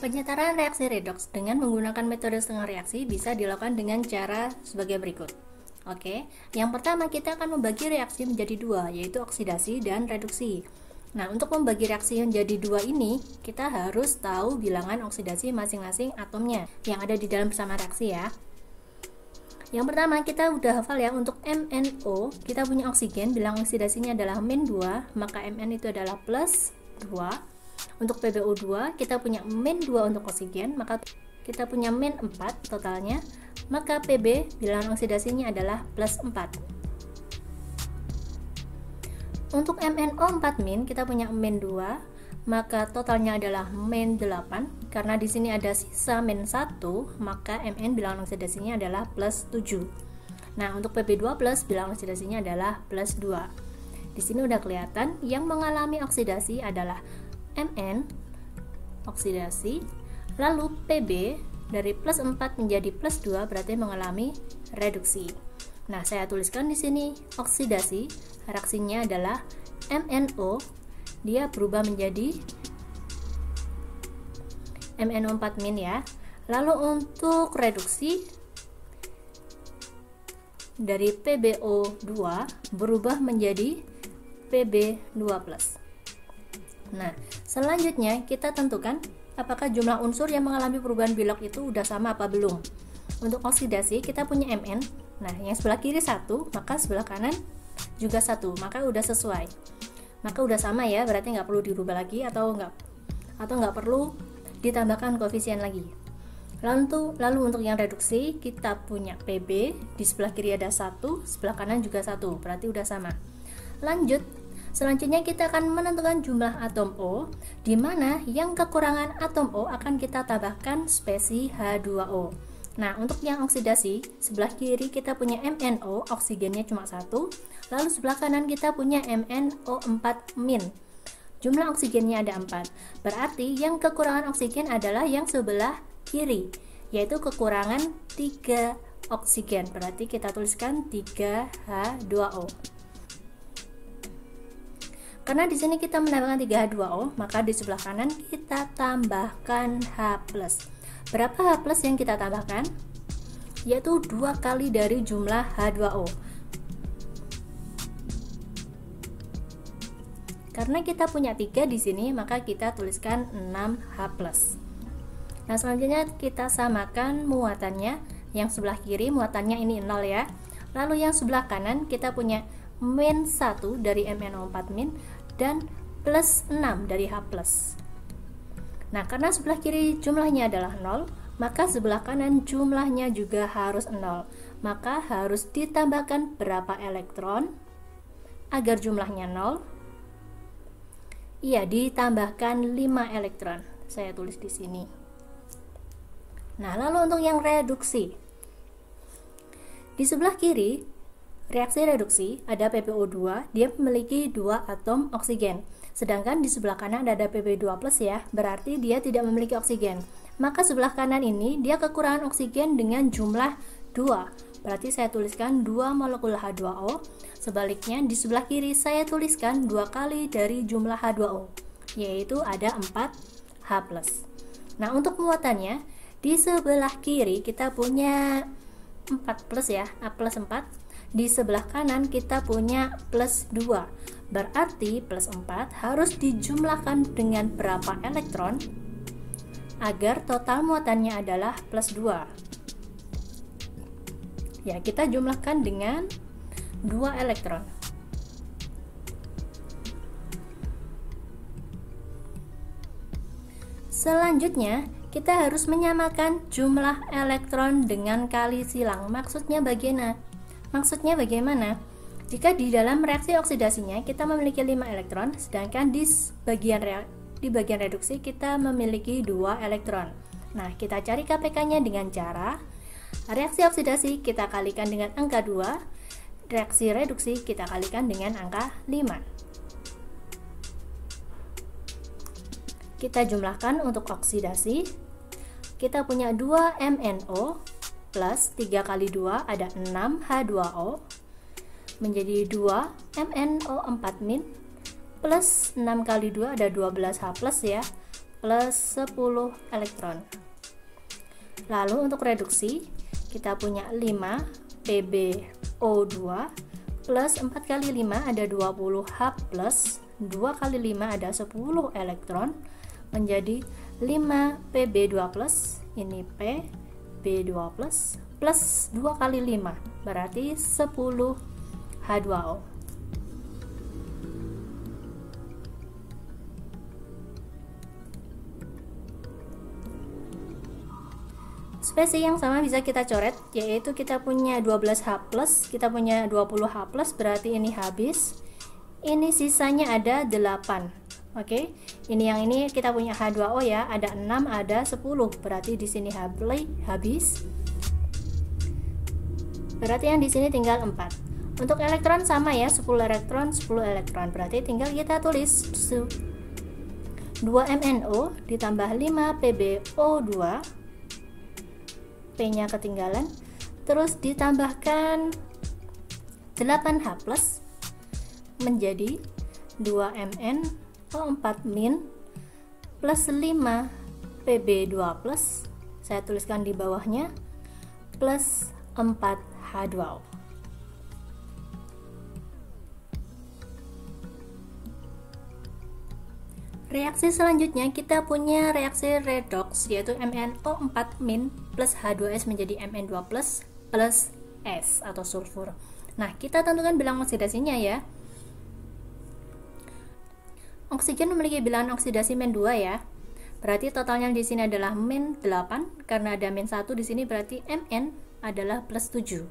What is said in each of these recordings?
Penyetaraan reaksi redoks dengan menggunakan metode setengah reaksi bisa dilakukan dengan cara sebagai berikut. Oke, yang pertama kita akan membagi reaksi menjadi dua, yaitu oksidasi dan reduksi. Nah, untuk membagi reaksi menjadi dua ini, kita harus tahu bilangan oksidasi masing-masing atomnya yang ada di dalam bersama reaksi ya. Yang pertama kita udah hafal ya, untuk MnO kita punya oksigen, bilang oksidasinya adalah -2, maka Mn itu adalah +2. Untuk PbO2 kita punya -2 untuk oksigen, maka kita punya -4 totalnya, maka Pb bilangan oksidasinya adalah +4. Untuk MnO4- kita punya -2, maka totalnya adalah -8. Karena di sini ada sisa -1, maka Mn bilangan oksidasinya adalah +7. Nah, untuk Pb2+ bilangan oksidasinya adalah +2. Di sini udah kelihatan yang mengalami oksidasi adalah Mn oksidasi, lalu Pb dari +4 menjadi +2 berarti mengalami reduksi. Nah, saya tuliskan di sini oksidasi, reaksinya adalah MnO, dia berubah menjadi MnO4- ya. Lalu untuk reduksi dari PbO2 berubah menjadi Pb2+. Nah, selanjutnya kita tentukan apakah jumlah unsur yang mengalami perubahan bilok itu udah sama apa belum. Untuk oksidasi kita punya Mn. Nah, yang sebelah kiri 1, maka sebelah kanan juga 1, maka udah sesuai. Maka udah sama ya, berarti nggak perlu dirubah lagi atau nggak perlu ditambahkan koefisien lagi. Lalu untuk yang reduksi kita punya Pb, di sebelah kiri ada 1, sebelah kanan juga 1, berarti udah sama. Lanjut, selanjutnya kita akan menentukan jumlah atom O, di mana yang kekurangan atom O akan kita tambahkan spesi H2O. Nah, untuk yang oksidasi, sebelah kiri kita punya MnO, oksigennya cuma 1, lalu sebelah kanan kita punya MnO4-. Jumlah oksigennya ada 4, berarti yang kekurangan oksigen adalah yang sebelah kiri, yaitu kekurangan 3 oksigen, berarti kita tuliskan 3H2O. Karena di sini kita menambahkan 3H2O, maka di sebelah kanan kita tambahkan H+. Berapa H+ yang kita tambahkan? Yaitu 2 kali dari jumlah H2O. Karena kita punya 3 di sini, maka kita tuliskan 6H+. Nah, selanjutnya kita samakan muatannya. Yang sebelah kiri muatannya ini 0 ya. Lalu yang sebelah kanan kita punya -1 dari MnO4- dan +6 dari H+. Nah, karena sebelah kiri jumlahnya adalah 0, maka sebelah kanan jumlahnya juga harus 0. Maka harus ditambahkan berapa elektron agar jumlahnya 0? Iya, ditambahkan 5 elektron. Saya tulis di sini. Nah, lalu untuk yang reduksi. Di sebelah kiri, reaksi reduksi ada PbO2, dia memiliki 2 atom oksigen. Sedangkan di sebelah kanan ada Pb2+ ya, berarti dia tidak memiliki oksigen. Maka sebelah kanan ini dia kekurangan oksigen dengan jumlah 2. Berarti saya tuliskan 2 molekul H2O. Sebaliknya di sebelah kiri saya tuliskan 2 kali dari jumlah H2O, yaitu ada 4H+. Nah, untuk muatannya di sebelah kiri kita punya 4+ ya, A+4. Di sebelah kanan kita punya +2. Berarti +4 harus dijumlahkan dengan berapa elektron agar total muatannya adalah +2. Ya, kita jumlahkan dengan 2 elektron. Selanjutnya, kita harus menyamakan jumlah elektron dengan kali silang. Maksudnya bagaimana? Jika di dalam reaksi oksidasinya kita memiliki 5 elektron, sedangkan di bagian reduksi kita memiliki 2 elektron. Nah, kita cari KPK-nya dengan cara reaksi oksidasi kita kalikan dengan angka 2, reaksi reduksi kita kalikan dengan angka 5. Kita jumlahkan untuk oksidasi. Kita punya 2 MnO plus 3 kali 2 ada 6 H2O menjadi 2 MnO4- plus 6 kali 2 ada 12H+ ya, plus 10 elektron. Lalu untuk reduksi kita punya 5 PbO2 plus 4 kali 5 ada 20 H plus 2 kali 5 ada 10 elektron menjadi 5 Pb2 plus, ini Pb2 plus 2 kali 5 berarti 10 H2O. Spesi yang sama bisa kita coret, yaitu kita punya 12H plus, kita punya 20H plus, berarti ini habis. Ini sisanya ada 8. Oke, ini yang ini kita punya H2O ya, ada 6, ada 10, berarti di sini habis. Berarti yang di sini tinggal 4. Untuk elektron sama ya, 10 elektron, 10 elektron. Berarti tinggal kita tulis 2MnO ditambah 5 PbO2. P-nya ketinggalan, terus ditambahkan 8H plus menjadi 2MnO4- plus 5 Pb2 plus, saya tuliskan di bawahnya, plus 4H2O. Reaksi selanjutnya kita punya reaksi redoks, yaitu MnO4- plus H2S menjadi Mn2 plus S atau sulfur. Nah, kita tentukan bilangan oksidasinya ya. Oksigen memiliki bilangan oksidasi -2 ya. Berarti totalnya di sini adalah -8, karena ada -1 di sini berarti Mn adalah +7.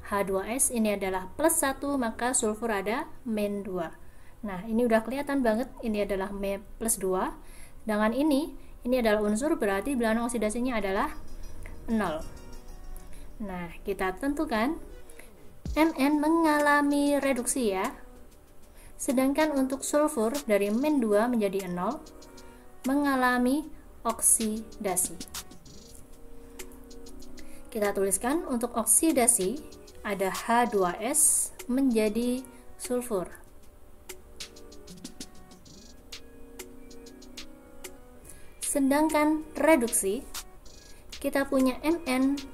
H2S ini adalah +1, maka sulfur ada -2. Nah, ini udah kelihatan banget, ini adalah +2. Dengan ini adalah unsur, berarti bilangan oksidasinya adalah 0. Nah, kita tentukan Mn mengalami reduksi ya. Sedangkan untuk sulfur dari -2 menjadi 0 mengalami oksidasi. Kita tuliskan untuk oksidasi ada H2S menjadi sulfur. Sedangkan reduksi kita punya MnO4-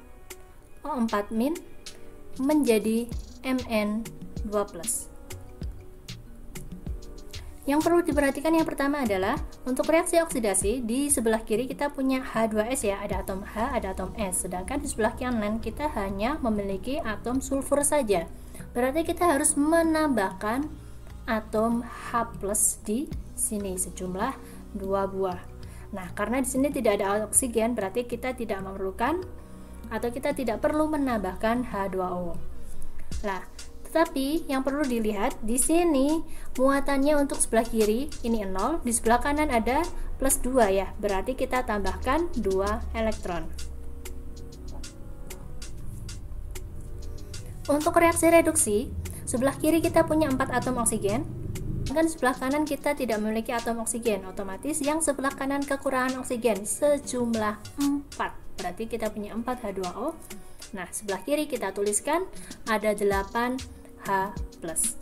menjadi Mn2 plus. Yang perlu diperhatikan yang pertama adalah untuk reaksi oksidasi di sebelah kiri kita punya H2S ya, ada atom H, ada atom S. Sedangkan di sebelah kanan kita hanya memiliki atom sulfur saja. Berarti kita harus menambahkan atom H plus di sini sejumlah 2 buah. Nah, karena di sini tidak ada oksigen, berarti kita tidak memerlukan atau kita tidak perlu menambahkan H2O. Nah, tetapi yang perlu dilihat di sini muatannya untuk sebelah kiri ini 0, di sebelah kanan ada +2 ya. Berarti kita tambahkan 2 elektron. Untuk reaksi reduksi, sebelah kiri kita punya 4 atom oksigen. Dan sebelah kanan kita tidak memiliki atom oksigen, otomatis yang sebelah kanan kekurangan oksigen sejumlah 4, berarti kita punya 4 H2O. Nah, sebelah kiri kita tuliskan ada 8H plus.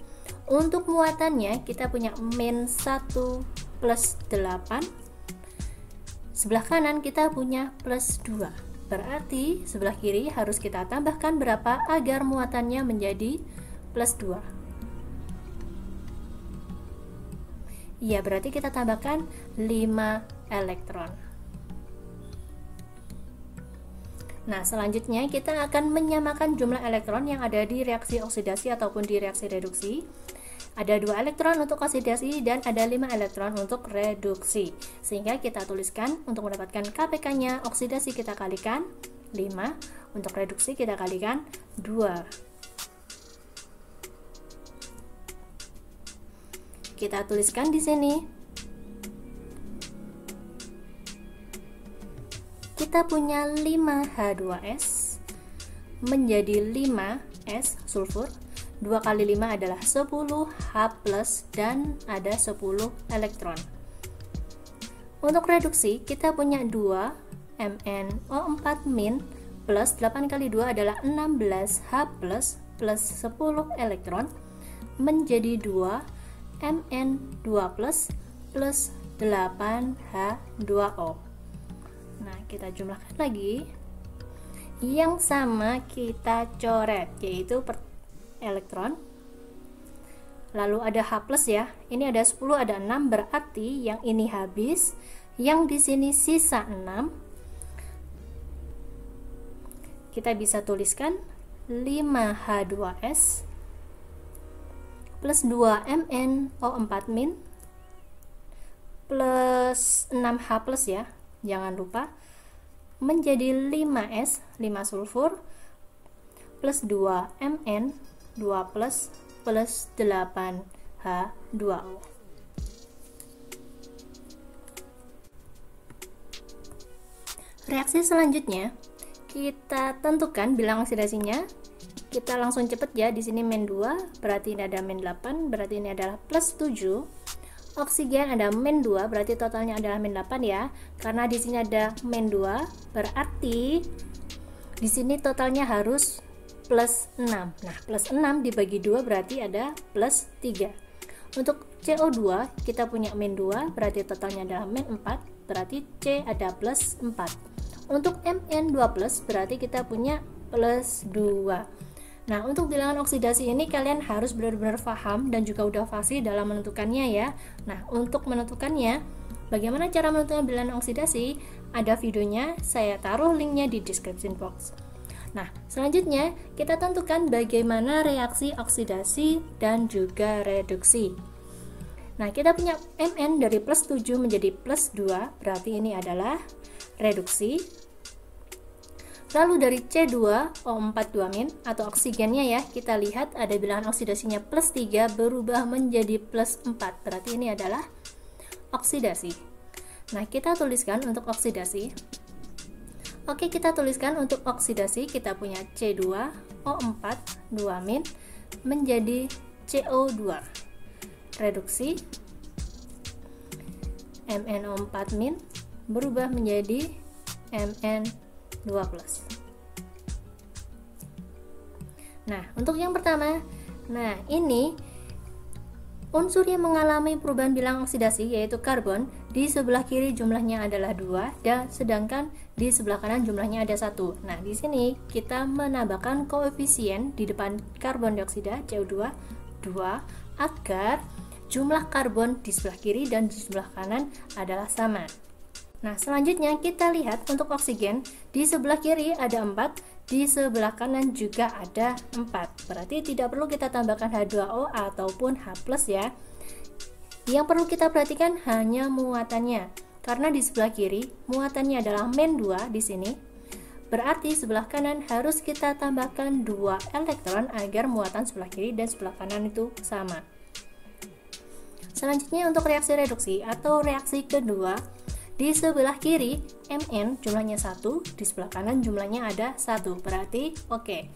Untuk muatannya kita punya -1 plus 8, sebelah kanan kita punya +2, berarti sebelah kiri harus kita tambahkan berapa agar muatannya menjadi +2. Ya, berarti kita tambahkan 5 elektron. Nah, selanjutnya kita akan menyamakan jumlah elektron yang ada di reaksi oksidasi ataupun di reaksi reduksi. Ada 2 elektron untuk oksidasi dan ada 5 elektron untuk reduksi. Sehingga kita tuliskan untuk mendapatkan KPK-nya, oksidasi kita kalikan 5, untuk reduksi kita kalikan 2. Kita tuliskan di sini. Kita punya 5H2S menjadi 5S sulfur. 2 kali 5 adalah 10H plus dan ada 10 elektron. Untuk reduksi kita punya 2 MnO4- plus 8 kali 2 adalah 16H plus 10 elektron menjadi 2 Mn2 plus 8H2O. Nah, kita jumlahkan lagi. Yang sama kita coret, yaitu elektron. Lalu ada H+ ya. Ini ada 10, ada 6, berarti yang ini habis. Yang di sini sisa 6. Kita bisa tuliskan 5H2S plus 2MnO4- plus 6H+ ya. Jangan lupa menjadi 5S, 5 sulfur plus 2Mn, 2 plus 8H2O. Reaksi selanjutnya kita tentukan bilang oksidasinya. Kita langsung cepet ya. Di sini -2, berarti ini ada -8, berarti ini adalah +7. Oksigen ada -2, berarti totalnya adalah -8 ya. Karena di sini ada -2, berarti di sini totalnya harus +6. Nah, +6 dibagi 2 berarti ada +3. Untuk CO2 kita punya -2, berarti totalnya adalah -4, berarti C ada +4. Untuk Mn2+, berarti kita punya +2. Nah, untuk bilangan oksidasi ini kalian harus benar-benar paham dan juga udah fasih dalam menentukannya ya. Nah, untuk menentukannya, bagaimana cara menentukan bilangan oksidasi? Ada videonya, saya taruh linknya di description box. Nah, selanjutnya kita tentukan bagaimana reaksi oksidasi dan juga reduksi. Nah, kita punya Mn dari +7 menjadi +2, berarti ini adalah reduksi. Lalu dari C2O4 atau oksigennya ya, kita lihat ada bilangan oksidasinya +3 berubah menjadi +4, berarti ini adalah oksidasi. Nah, kita tuliskan untuk oksidasi. Oke, kita tuliskan untuk oksidasi, kita punya C2O4 menjadi CO2. Reduksi MnO4- berubah menjadi Mn2+. Nah, untuk yang pertama, nah ini unsur yang mengalami perubahan bilangan oksidasi yaitu karbon. Di sebelah kiri jumlahnya adalah 2 dan sedangkan di sebelah kanan jumlahnya ada 1. Nah, di sini kita menambahkan koefisien di depan karbon dioksida CO2 2 agar jumlah karbon di sebelah kiri dan di sebelah kanan adalah sama. Nah, selanjutnya kita lihat untuk oksigen, di sebelah kiri ada 4, di sebelah kanan juga ada 4. Berarti tidak perlu kita tambahkan H2O ataupun H+ ya. Yang perlu kita perhatikan hanya muatannya. Karena di sebelah kiri muatannya adalah -2 di sini. Berarti sebelah kanan harus kita tambahkan 2 elektron agar muatan sebelah kiri dan sebelah kanan itu sama. Selanjutnya untuk reaksi reduksi atau reaksi kedua, di sebelah kiri Mn jumlahnya 1, di sebelah kanan jumlahnya ada 1, berarti oke.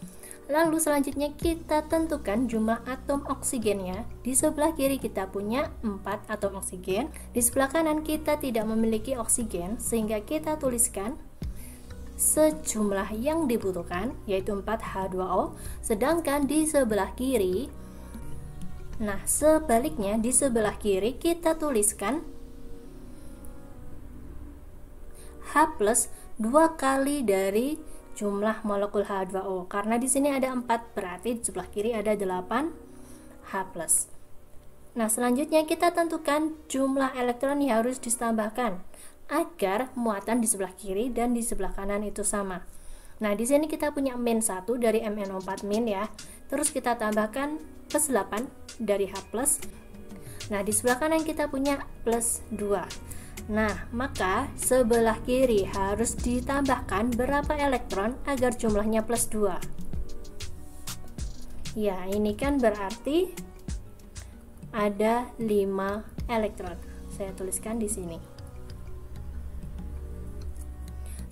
Lalu selanjutnya kita tentukan jumlah atom oksigennya. Di sebelah kiri kita punya 4 atom oksigen, di sebelah kanan kita tidak memiliki oksigen, sehingga kita tuliskan sejumlah yang dibutuhkan yaitu 4H2O, sedangkan di sebelah kiri, nah sebaliknya di sebelah kiri kita tuliskan H+ 2 kali dari jumlah molekul H2O. Karena di sini ada 4, berarti di sebelah kiri ada 8H+. Nah, selanjutnya kita tentukan jumlah elektron yang harus ditambahkan agar muatan di sebelah kiri dan di sebelah kanan itu sama. Nah, di sini kita punya -1 dari MnO4- ya. Terus kita tambahkan +8 dari H+. Nah, di sebelah kanan kita punya +2. Nah, maka sebelah kiri harus ditambahkan berapa elektron agar jumlahnya +2? Ya, ini kan berarti ada 5 elektron. Saya tuliskan di sini.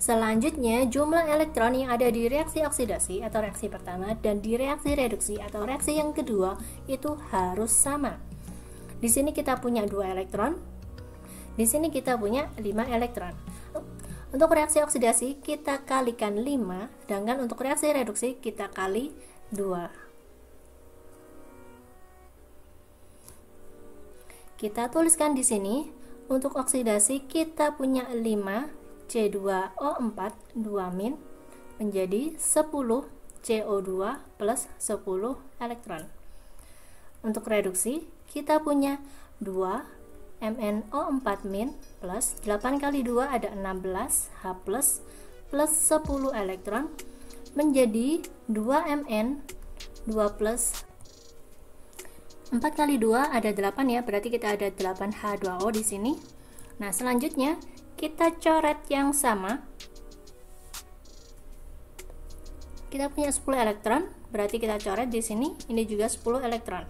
Selanjutnya, jumlah elektron yang ada di reaksi oksidasi atau reaksi pertama dan di reaksi reduksi atau reaksi yang kedua itu harus sama. Di sini kita punya 2 elektron. Di sini kita punya 5 elektron. Untuk reaksi oksidasi kita kalikan 5, sedangkan untuk reaksi reduksi kita kali 2. Kita tuliskan di sini Untuk oksidasi kita punya 5 C2O4 2- menjadi 10 CO2 plus 10 elektron. Untuk reduksi kita punya 2 MnO4- plus 8 kali 2 ada 16 H plus 10 elektron menjadi 2 Mn 2 plus 4 kali 2 ada 8 ya, berarti kita ada 8 H2O di sini. Nah, selanjutnya kita coret yang sama. Kita punya 10 elektron, berarti kita coret di sini, ini juga 10 elektron.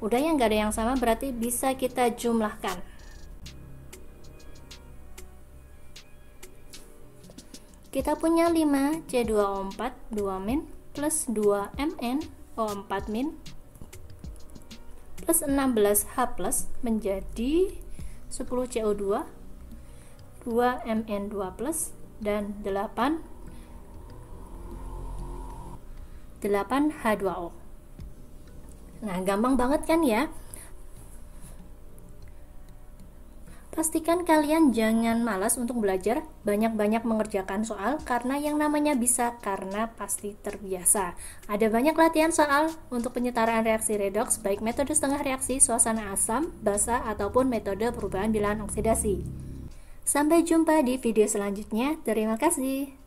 Udah yang nggak ada yang sama, berarti bisa kita jumlahkan. Kita punya 5 C2O4 2- plus 2 MnO4- plus 16 H plus menjadi 10 CO2 2 Mn2 plus dan 8 H2O. Nah, gampang banget kan ya? Pastikan kalian jangan malas untuk belajar, banyak-banyak mengerjakan soal, karena yang namanya bisa karena pasti terbiasa. Ada banyak latihan soal untuk penyetaraan reaksi redoks, baik metode setengah reaksi, suasana asam, basa, ataupun metode perubahan bilangan oksidasi. Sampai jumpa di video selanjutnya. Terima kasih.